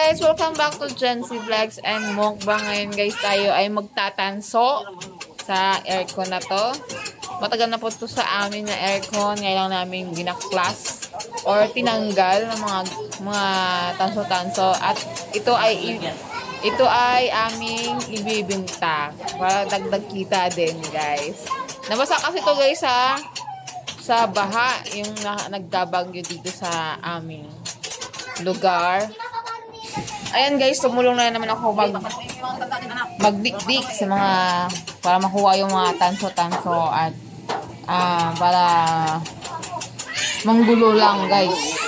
guys! Welcome back to Gen Z Vlogs and Mukbang. Ngayon guys, tayo ay magtatanso sa aircon na to. Matagal na po ito sa amin na aircon. Ngayon lang namin binaklas or tinanggal ng mga tanso-tanso. At ito ay aming ibibinta para dagdag kita din guys. Nabasa kasi ito guys sa baha yung nagdabagyo dito sa aming lugar. Ayan guys, tumulong na naman ako magdikdik sa mga para makuha yung mga tanso-tanso at para manggulo lang guys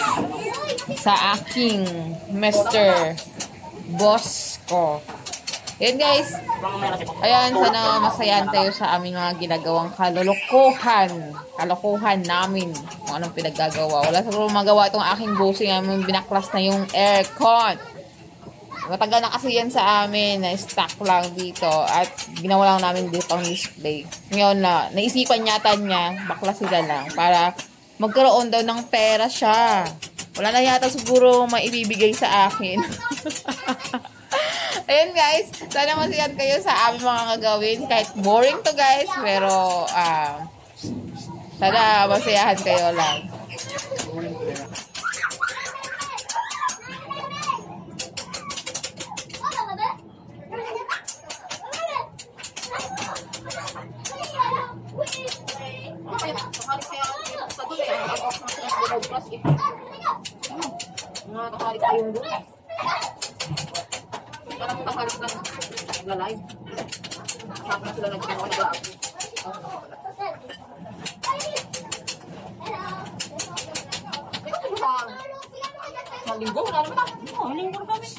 sa aking Mr. Boss ko. Ayan guys, ayan, sana masayahan tayo sa aming mga ginagawang kalokohan namin kung anong pinaggagawa. Wala siguro magawa itong aking bossing, namin binaklas na yung aircon. Matagal na kasi yan sa amin, na stock lang dito at ginawa lang namin dito ang display. Ngayon na, naisipan yata niya, bakla sila lang para magkaroon daw ng pera siya. Wala na yata siguro maibibigay sa akin. Ayun guys, sana masiyan kayo sa aming mga gagawin. Kahit boring to guys, pero sana masayahan kayo lang. Nakakahalik tayong doon. Parang nakahalik lang nag-live. Sabi na sila nag-live. Sa linggo, wala naman ako. Oo, linggo na kami.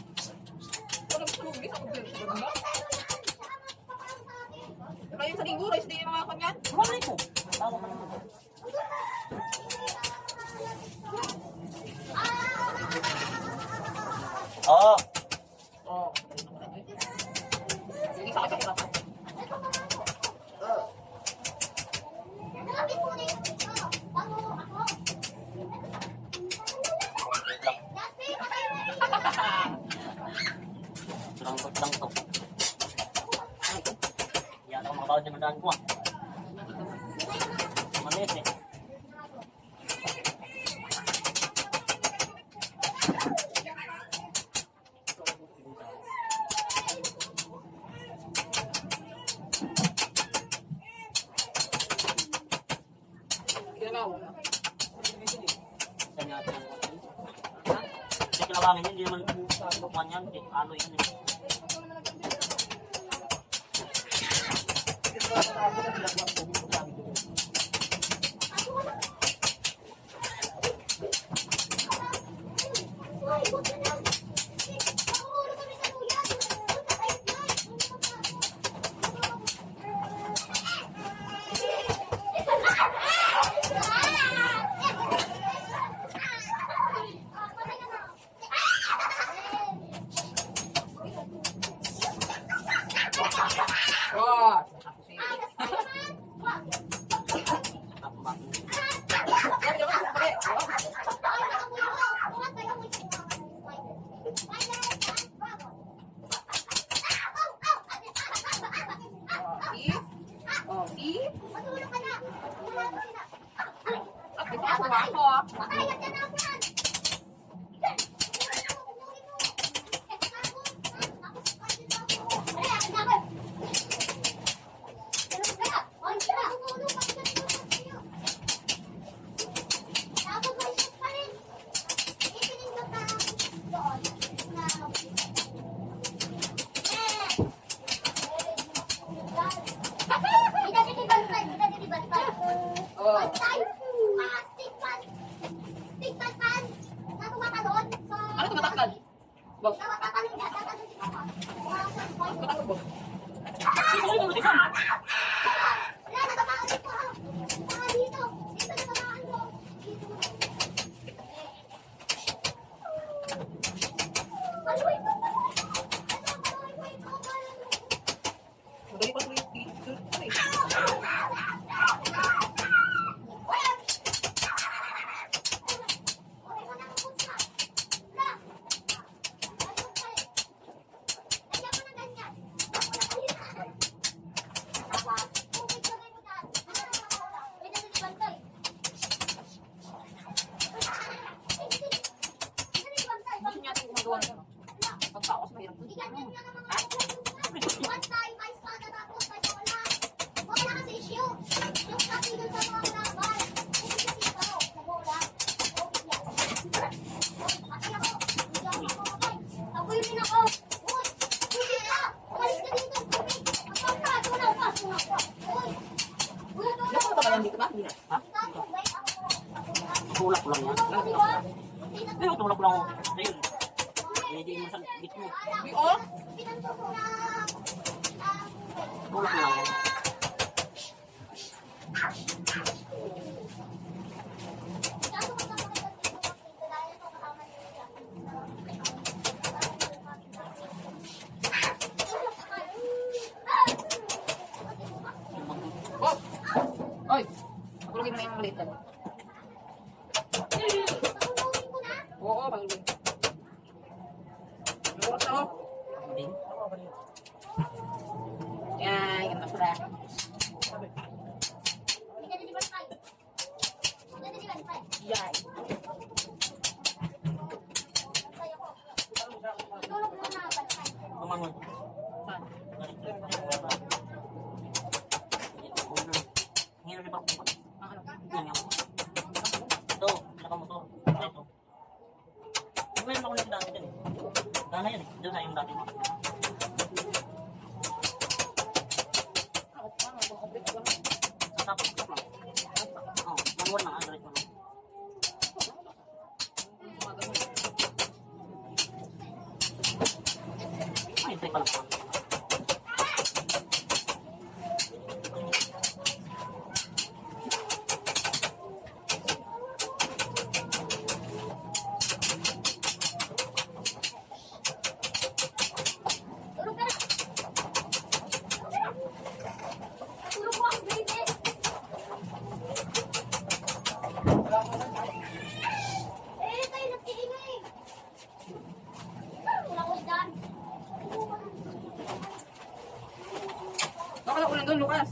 Wala ko sa lugis. Kaya sa linggo, rice din yung mga kanyan. Wala ko. Oo. Oh. Sige sa akin. Lang to. Yan ako makabawad ng mandaan ko. Manis eh. Kilawangin yun, hindi naman bukuan yan. Ano yun eh. Stick Bit mo. Oh! Tulak na lang yan. Oh! Oy! Pagulugin mo na yung maliit lang. Oo, pagulugin. Luwas na, oh. Hindi. Yan, ganda pala. Yan. Kumangon. Saan? Ngayon rin ba ako? Ang ano? Yan yan. Ito, pinakamotor. Ito. Meron ako lang dati din eh. Gana yan eh. Doon na yung dati mo. Tapos ko lang. Oo, manual na. Android ko lang. Ay, hintay pa lang ako. Baka na ulan doon, Lucas.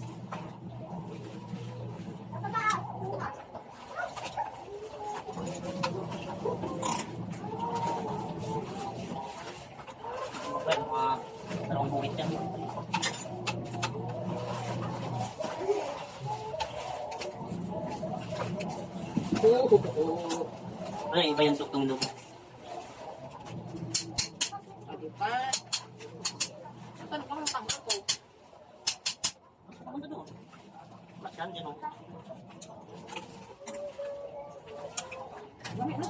Well, mga dalawang buwit yan. Wala, iba yung tuktong doon. Pwede pa. Saan ka mga tangka ko? Ano ba doon? Mas yan, yan o. Dami na.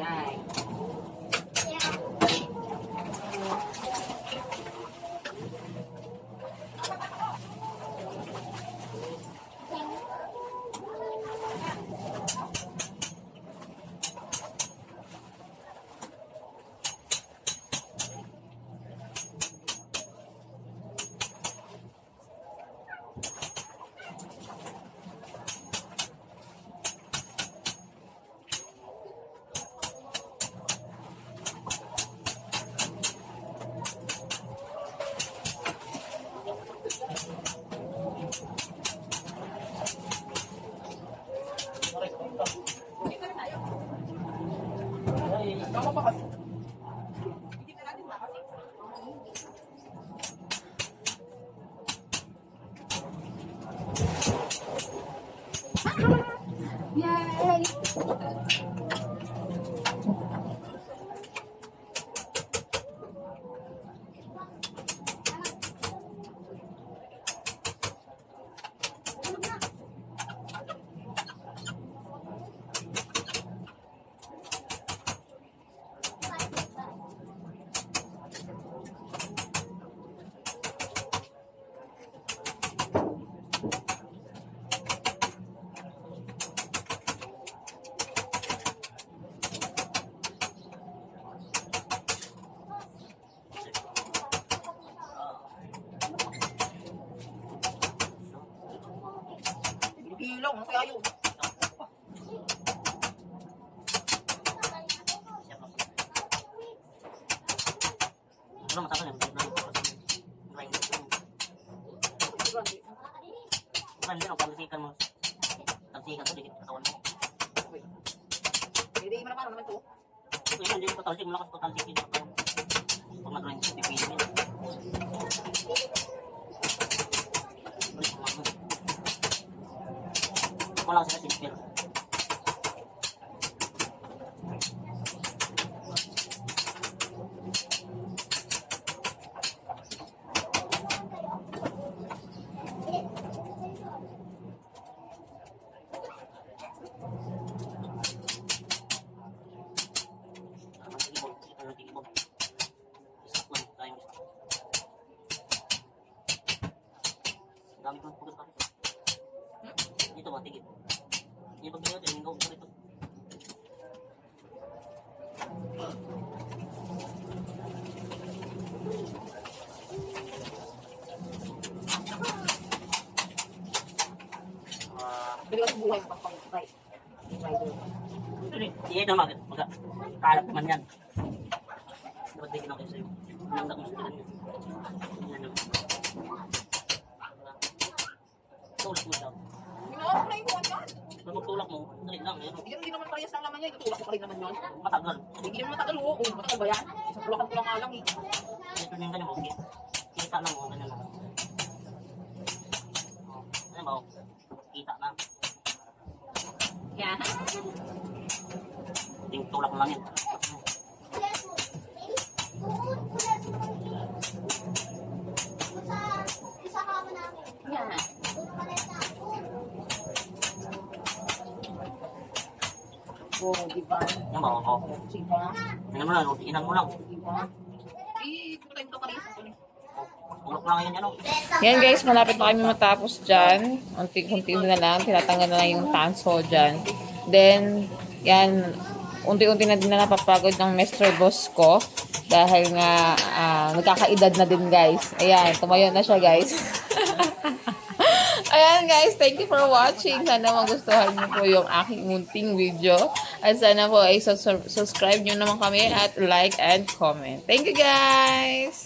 Yan. Tama pa kasi. Hindi na natin makasi. Yay! Ilaw, ano kaya yun? Ano masakan yan? Hindi na, pagsikan mo. Pagsikan to, dikit katawan mo. Hindi mo na paano naman ito. Ito Kasi hindi ko total check. Malakas total check. Pag nag-run sa pipili niya. Wala sa silver. Dami ko pugas pa rito. Dito ba, tigit. Yung pag-tigit, yung linggaw ko rito. Bigla sa buhay mo pag-try. Hindi ito magkakalap naman yan. Dapat bigyan ako sa'yo. Nangdak mo sa tilan niya. Yan yun. Tulak mo daw. Ginawa ko na yung buwan yan. Pag magtulak mo, dali lang. Hindi naman parehas lang naman yan. Itulak ko pa rin naman yun. Matagal. Hindi naman matagal oo. Matagal ba yan? Isang tulakan ko lang nga lang eh. Ito yung ganyan mo. Kita lang mo. Ganyan lang. Ganyan ba? Kita na. Yan. Yung tulak mo lang yan. Yan. Oo, diba? Yan ba? Oo. Diba? Ganyan mo lang. Inan mo lang. Diba? Eh, kung tayo ito kanina. Tulak mo lang yan. Ano? Yan guys, malapit na kami matapos dyan. Unti-unti na lang. Tinatanggal na lang yung tanso dyan. Then, yan, unti-unti na din na napapagod ng Mr. Boss ko. Dahil nga, nagkakaedad na din guys. Ayan, tumayo na siya guys. Ayan guys, thank you for watching. Sana magustuhan niyo po yung aking munting video. At sana po ay subscribe niyo naman kami at like and comment. Thank you guys!